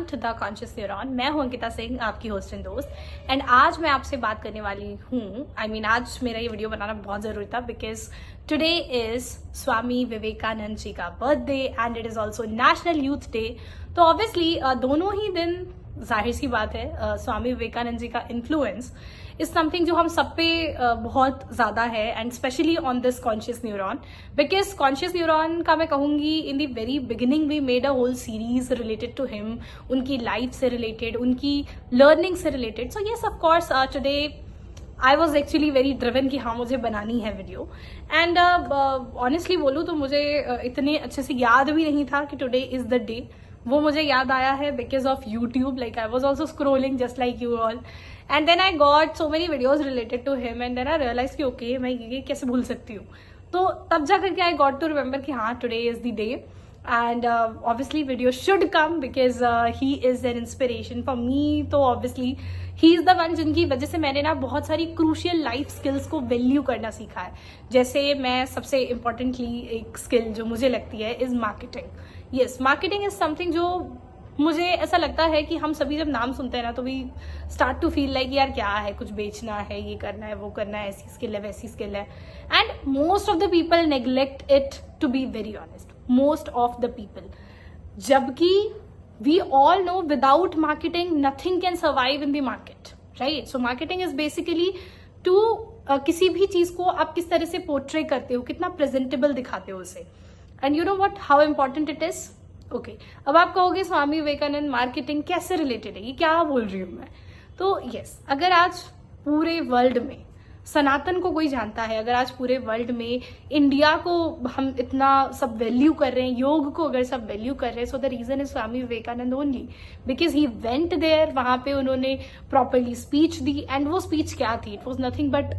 Welcome to the conscious neuron. मैं हूं अंकिता सिंह, आपकी होस्ट एंड दोस्त। एंड आज मैं आपसे बात करने वाली हूं, आज मेरा ये वीडियो बनाना बहुत ज़रूरी था because today is Swami Vivekananda ji का birthday and it is also national youth day. तो ऑब्वियसली दोनों ही दिन जाहिर सी बात है स्वामी विवेकानंद जी का इन्फ्लुएंस इज समथिंग जो हम सब पे बहुत ज़्यादा है and specially on this conscious neuron because conscious neuron का मैं कहूँगी in the very beginning we made a whole series related to him, उनकी लाइफ से रिलेटेड, उनकी लर्निंग से related. So yes of course today I was actually very driven कि हाँ मुझे बनानी है वीडियो। एंड ऑनेस्टली बोलूँ तो मुझे इतने अच्छे से याद भी नहीं था कि टुडे इज़ द डे। वो मुझे याद आया है because of YouTube, like I was also scrolling just like you all and then I got so many videos related to him and then I realize कि ओके मैं ये कैसे भूल सकती हूँ। तो तब जा करके आई गॉट टू रिमेंबर कि हाँ today is the day and obviously video should come because he is an inspiration for me. तो obviously he is the one जिनकी वजह से मैंने ना बहुत सारी क्रूशियल लाइफ स्किल्स को वैल्यू करना सीखा है। जैसे मैं सबसे इम्पोर्टेंटली एक स्किल जो मुझे लगती है is marketing. Yes, marketing is something जो मुझे ऐसा लगता है कि हम सभी जब नाम सुनते हैं ना तो we start to feel like यार क्या है, कुछ बेचना है, ये करना है, वो करना है, ऐसी स्किल है, वैसी स्किल है। And most of the people neglect it, to be very honest, most of the people. जबकि we all know without marketing nothing can survive in the market, right? So marketing is basically to किसी भी चीज को आप किस तरह से portray करते हो, कितना प्रेजेंटेबल दिखाते हो उसे। And you know what, how important it is. Okay, अब आप कहोगे स्वामी विवेकानंद मार्केटिंग कैसे रिलेटेड है, ये क्या बोल रही हूँ मैं। तो यस, अगर आज पूरे वर्ल्ड में सनातन को कोई जानता है, अगर आज पूरे वर्ल्ड में इंडिया को हम इतना सब वैल्यू कर रहे हैं, योग को अगर सब वैल्यू कर रहे हैं, so the reason is Swami Vivekananda only because he went there. वहां पे उन्होंने प्रॉपरली स्पीच दी एंड वो स्पीच क्या थी, it was nothing but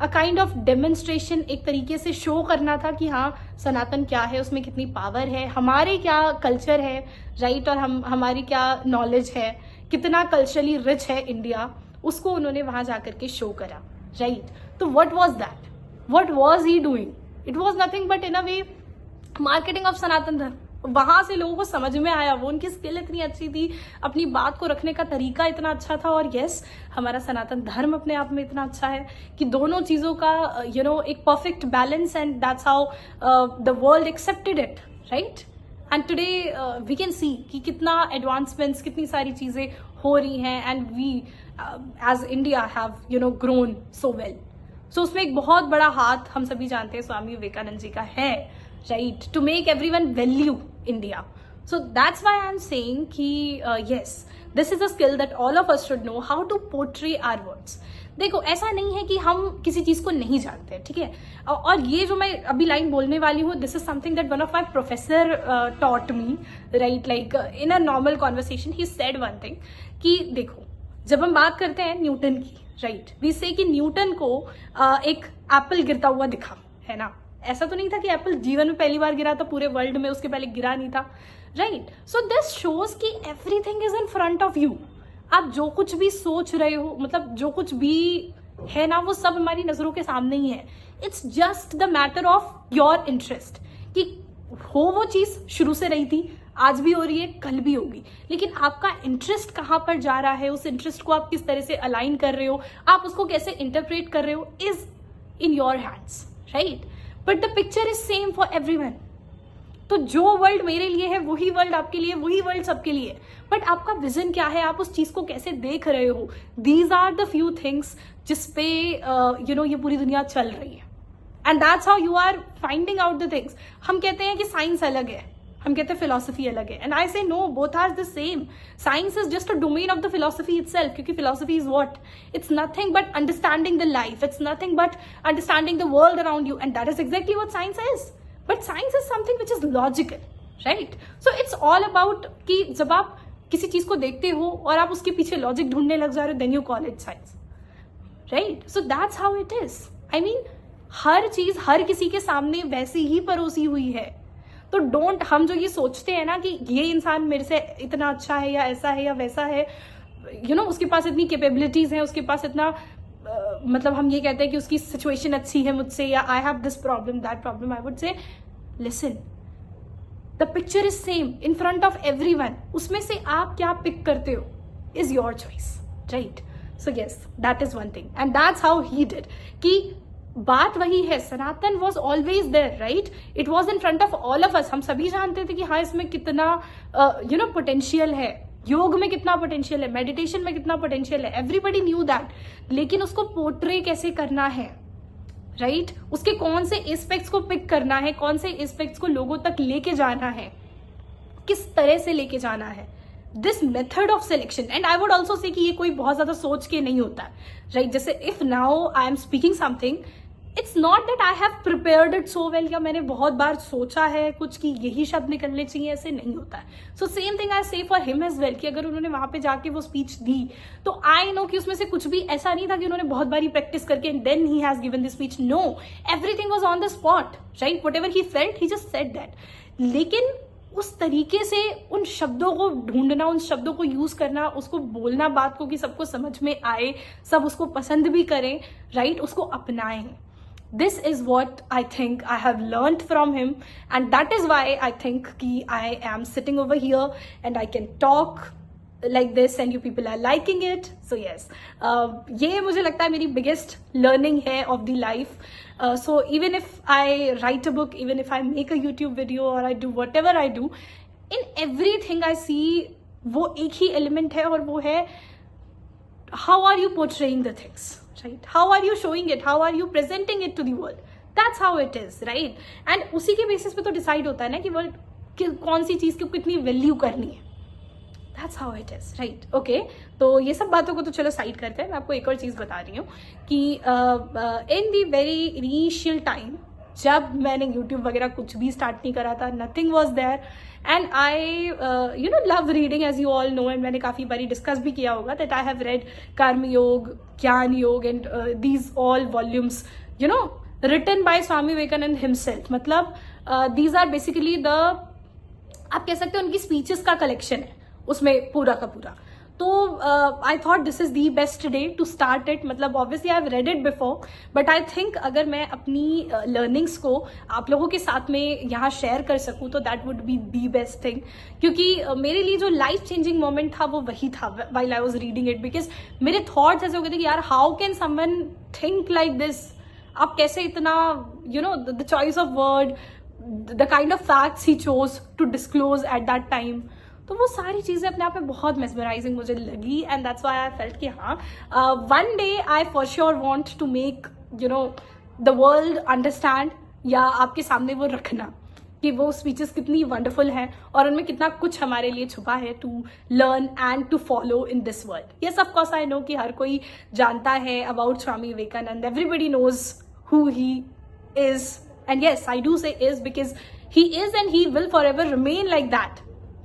a kind of demonstration, एक तरीके से शो करना था कि हाँ सनातन क्या है, उसमें कितनी पावर है, हमारे क्या कल्चर है, राइट? और हमारी क्या नॉलेज है, कितना कल्चरली रिच है इंडिया, उसको उन्होंने वहां जाकर के शो करा, राइट? तो what was that, what was he doing? It was nothing but in a way marketing of Sanatan Dharma. वहां से लोगों को समझ में आया, वो उनकी स्किल इतनी अच्छी थी, अपनी बात को रखने का तरीका इतना अच्छा था। और यस, हमारा सनातन धर्म अपने आप में इतना अच्छा है कि दोनों चीजों का एक perfect balance and that's how the world accepted it, right? And today we can see कि कितना एडवांसमेंट्स, कितनी सारी चीजें हो रही हैं and we as India have grown so well. So उसमें एक बहुत बड़ा हाथ हम सभी जानते हैं स्वामी विवेकानंद जी का है, right, to make everyone value India. So that's why I'm saying कि yes, this is a skill that all of us should know how to portray our words. देखो, ऐसा नहीं है कि हम किसी चीज को नहीं जानते, ठीक है? और ये जो मैं अभी लाइन बोलने वाली हूँ, this is something that one of my professor taught me, right? Like in a normal conversation he said one thing कि देखो, जब हम बात करते हैं न्यूटन की, राइट, वी से कि न्यूटन को एक एप्पल गिरता हुआ दिखा, है ना? ऐसा तो नहीं था कि एप्पल जीवन में पहली बार गिरा था, पूरे वर्ल्ड में उसके पहले गिरा नहीं था, राइट? सो दिस शोज कि everything is in front of you. आप जो कुछ भी सोच रहे हो, मतलब जो कुछ भी है ना, वो सब हमारी नजरों के सामने ही है। It's just the matter of your interest कि हो वो चीज शुरू से रही थी, आज भी हो रही है, कल भी होगी, लेकिन आपका इंटरेस्ट कहाँ पर जा रहा है, उस इंटरेस्ट को आप किस तरह से अलाइन कर रहे हो, आप उसको कैसे इंटरप्रेट कर रहे हो, is in your hands, right? But the picture is same for everyone. तो जो वर्ल्ड मेरे लिए है वही वर्ल्ड आपके लिए, वही वर्ल्ड सबके लिए। बट आपका विजन क्या है, आप उस चीज को कैसे देख रहे हो, these are the few things जिसपे ये पूरी दुनिया चल रही है। And that's how you are finding out the things. हम कहते हैं कि साइंस अलग है, हम कहते हैं फिलोसफी अलग है, and I say no, both are the same. Science is just a domain of the philosophy itself, क्योंकि philosophy is what, it's nothing but understanding the life, it's nothing but understanding the world around you, and that is exactly what science is. But science is something which is logical, right? So it's all about कि जब आप किसी चीज को देखते हो और आप उसके पीछे लॉजिक ढूंढने लग जा रहे हो, then you call it science, right? So that's how it is. I mean हर चीज हर किसी के सामने वैसी ही परोसी हुई है। तो डोंट, हम जो ये सोचते हैं ना कि ये इंसान मेरे से इतना अच्छा है या ऐसा है या वैसा है, उसके पास इतनी कैपेबिलिटीज हैं, उसके पास इतना मतलब हम ये कहते हैं कि उसकी सिचुएशन अच्छी है मुझसे, या I have this problem that problem, I would say listen, the picture is same in front of everyone, उसमें से आप क्या पिक करते हो is your choice, right? So yes, that is one thing and that's how he did. कि बात वही है, Sanatan was always there, right? It was in front of all of us. हम सभी जानते थे कि हाँ, इसमें कितना पोटेंशियल है, योग में कितना पोटेंशियल है, मेडिटेशन में कितना पोटेंशियल है, एवरीबडी न्यू दैट। लेकिन उसको पोर्ट्रे कैसे करना है, राइट? उसके कौन से एस्पेक्ट्स को पिक करना है, कौन से एस्पेक्ट्स को लोगों तक लेके जाना है, किस तरह से लेके जाना है, this method of selection. And I would also say कि ये कोई बहुत ज्यादा सोच के नहीं होता, राइट? जैसे if now I am speaking something, it's not that I have prepared it so well, या मैंने बहुत बार सोचा है कुछ कि यही शब्द निकलने चाहिए, ऐसे नहीं होता है। सो सेम थिंग आई से फॉर हिम एज वेल, कि अगर उन्होंने वहां पे जाके वो स्पीच दी तो आई नो कि उसमें से कुछ भी ऐसा नहीं था कि उन्होंने बहुत बारी प्रैक्टिस करके and then he has given this speech. No, everything was on the spot, right? Whatever he felt he just said that. लेकिन उस तरीके से उन शब्दों को ढूंढना, उन शब्दों को यूज करना, उसको बोलना बात को कि सबको समझ में आए, सब उसको पसंद भी करें, राइट? उसको अपनाएं। This is what I think I have learned from him, and that is why I think कि I am sitting over here and I can talk like this and you people are liking it. So yes, ये मुझे लगता है मेरी biggest learning है of the life. So even if I write a book, even if I make a YouTube video or I do whatever I do, in everything I see वो एक ही element है, और वो है how are you portraying the things, right? How are you showing it? How are you presenting it to the world? That's how it is, right? And उसी के basis पे तो डिसाइड होता है ना कि वर्ल्ड कौन सी चीज की कितनी वैल्यू करनी है। That's how it is, right? Okay, तो ये सब बातों को तो चलो साइड करते हैं। मैं आपको एक और चीज बता रही हूँ कि इन दी वेरी इनिशियल टाइम, जब मैंने YouTube वगैरह कुछ भी स्टार्ट नहीं करा था, nothing was there, and I love reading as you all know, and मैंने काफी बारी डिस्कस भी किया होगा दैट आई हैव रेड कर्म Yoga, Jnana Yoga and these all volumes written by Swami Vivekananda himself. मतलब दीज आर बेसिकली द, आप कह सकते हो उनकी स्पीचेस का कलेक्शन है उसमें पूरा का पूरा। तो I thought this is the best day to start it. मतलब obviously I have read it before, but I think अगर मैं अपनी लर्निंग्स को आप लोगों के साथ में यहाँ शेयर कर सकूँ तो that would be the best thing. क्योंकि मेरे लिए जो लाइफ चेंजिंग मोमेंट था वो वही था while I was reading it, because मेरे थॉट्स ऐसे हो गए थे कि यार how can someone think like this. आप कैसे इतना the choice of word, the kind of facts he chose to disclose at that time, तो वो सारी चीजें अपने आप में बहुत मेस्मराइजिंग मुझे लगी। And that's why I felt कि हाँ, one day I for sure want to make the world understand, या आपके सामने वो रखना कि वो स्पीचेस कितनी वंडरफुल हैं और उनमें कितना कुछ हमारे लिए छुपा है to learn and to follow in this world. Yes, of course I know कि हर कोई जानता है about Swami Vivekananda, everybody knows who he is, and yes I do say is because he is and he will forever remain like that,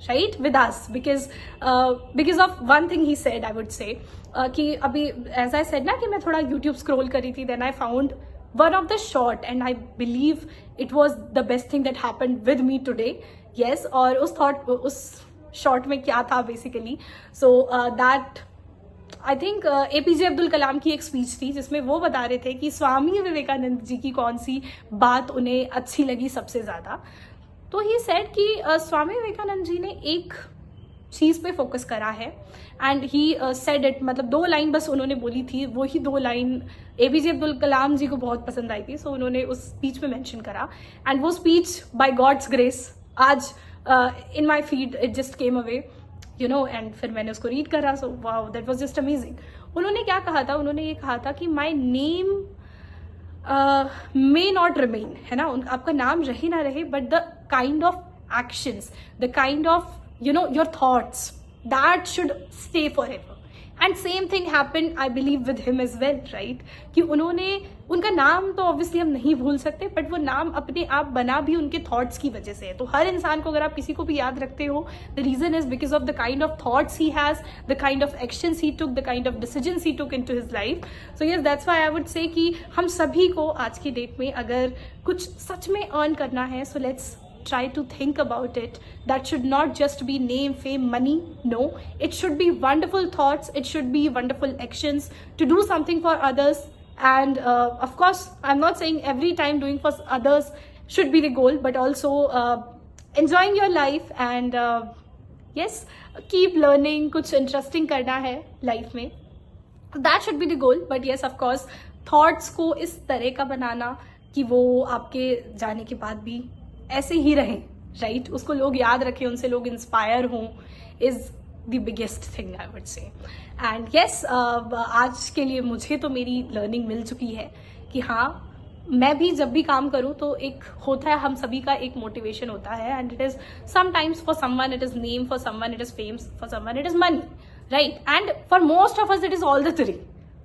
right, with us, because of one thing he said, I would say कि अभी as I said ना कि मैं थोड़ा YouTube scroll करी थी, then I found one of the short and I believe it was the best thing that happened with me today. Yes, और उस short में क्या था basically, so that I think APJ Abdul Kalam की एक स्पीच थी जिसमें वो बता रहे थे कि स्वामी विवेकानंद जी की कौन सी बात उन्हें अच्छी लगी सबसे ज्यादा। तो ही सेड कि स्वामी विवेकानंद जी ने एक चीज पे फोकस करा है एंड ही सेड इट, मतलब 2 लाइन बस उन्होंने बोली थी, वो ही 2 लाइन एपीजे अब्दुल कलाम जी को बहुत पसंद आई थी, सो उन्होंने उस स्पीच में मेंशन करा। एंड वो स्पीच बाय गॉड्स ग्रेस आज in my feed it just came away, and फिर मैंने उसको रीड करा, so wow that was just amazing. उन्होंने क्या कहा था, उन्होंने ये कहा था कि my name may not remain, है ना, आपका नाम रहे ना रहे, but the kind of actions, the kind of your thoughts, that should stay for ever. And same thing happen I believe with him as well, right, कि उनका नाम तो ऑब्वियसली हम नहीं भूल सकते, बट वो नाम अपने आप बना भी उनके थॉट्स की वजह से है। तो हर इंसान को, अगर आप किसी को भी याद रखते हो, the reason is because of the kind of thoughts he has, the kind of actions he took, the kind of decisions he took into his life. So yes, that's why I would say कि हम सभी को आज की date में अगर कुछ सच में अर्न करना है, so let's try to think about it. That should not just be name, fame, money. No, it should be wonderful thoughts. It should be wonderful actions to do something for others. And of course, I'm not saying every time doing for others should be the goal, but also enjoying your life and yes, keep learning, कुछ interesting करना है life में, that should be the goal. But yes of course thoughts को इस तरह का बनाना कि वो आपके जाने के बाद भी ऐसे ही रहें, राइट, उसको लोग याद रखें, उनसे लोग इंस्पायर हों, is the biggest thing I would से. एंड येस, आज के लिए मुझे तो मेरी लर्निंग मिल चुकी है कि हाँ, मैं भी जब भी काम करूं तो एक होता है, हम सभी का एक मोटिवेशन होता है, and it is sometimes for someone it is name, for someone it is fame, for someone it is money, right, and for most of us it is all the three.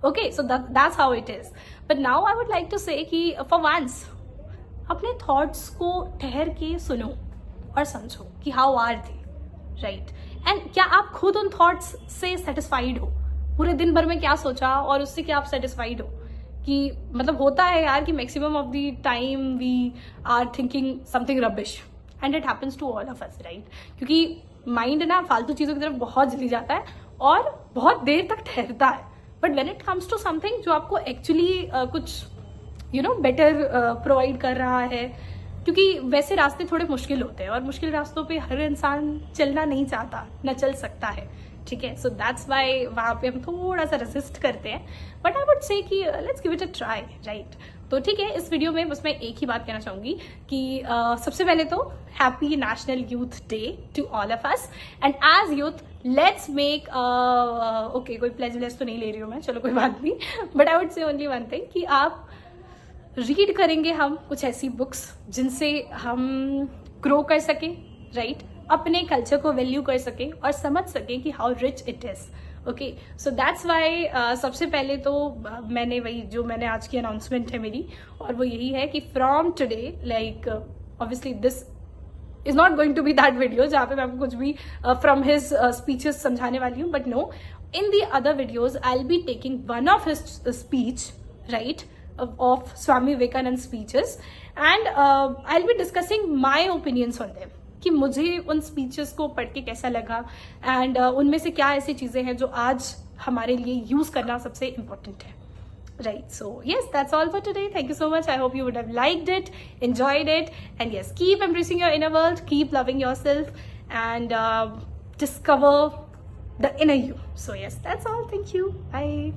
Okay, so that's how it is. But now I would like to say कि for once अपने thoughts को ठहर के सुनो और समझो कि how are they, right? And क्या आप खुद उन thoughts से satisfied हो? पूरे दिन भर में क्या सोचा और उससे क्या आप satisfied हो? कि मतलब होता है यार कि maximum of the time we are thinking something rubbish and it happens to all of us, right? क्योंकि mind ना फालतू चीज़ों की तरफ बहुत जल्दी जाता है और बहुत देर तक ठहरता है. But when it comes to something जो आपको एक्चुअली कुछ बेटर प्रोवाइड कर रहा है, क्योंकि वैसे रास्ते थोड़े मुश्किल होते हैं और मुश्किल रास्तों पे हर इंसान चलना नहीं चाहता, न चल सकता है, ठीक है. सो दैट्स वाई वहाँ पे हम थोड़ा सा रेसिस्ट करते हैं. बट आई वुड से कि let's give it a try, right. तो ठीक है, इस वीडियो में बस मैं एक ही बात कहना चाहूंगी कि सबसे पहले तो happy national youth day to all of us, and as youth let's make okay, कोई प्लेज व्लेज तो नहीं ले रही हूँ मैं, चलो कोई बात नहीं. बट आई वुड से ओनली वन थिंग कि आप रीड करेंगे हम कुछ ऐसी बुक्स जिनसे हम ग्रो कर सके, राइट, अपने कल्चर को वैल्यू कर सके और समझ सके कि how rich it is. Okay, so that's why सबसे पहले तो मैंने वही जो मैंने आज की अनाउंसमेंट है मेरी, और वो यही है कि from today, like obviously this is not going to be that video जहाँ पे मैं आपको कुछ भी फ्रॉम हिज स्पीचेस समझाने वाली हूँ, but no, in the other videos I will be taking one of his speech, right, of Swami Vivekanand speeches, and I'll be discussing my opinions on them कि मुझे उन स्पीचेस को पढ़ के कैसा लगा, एंड उनमें से क्या ऐसी चीजें हैं जो आज हमारे लिए यूज करना सबसे इम्पोर्टेंट है, right. So yes, that's all for today. Thank you so much. I hope you would have liked it, enjoyed it, and yes, keep embracing your inner world, keep loving yourself, and discover the inner you. So yes, that's all. Thank you. Bye.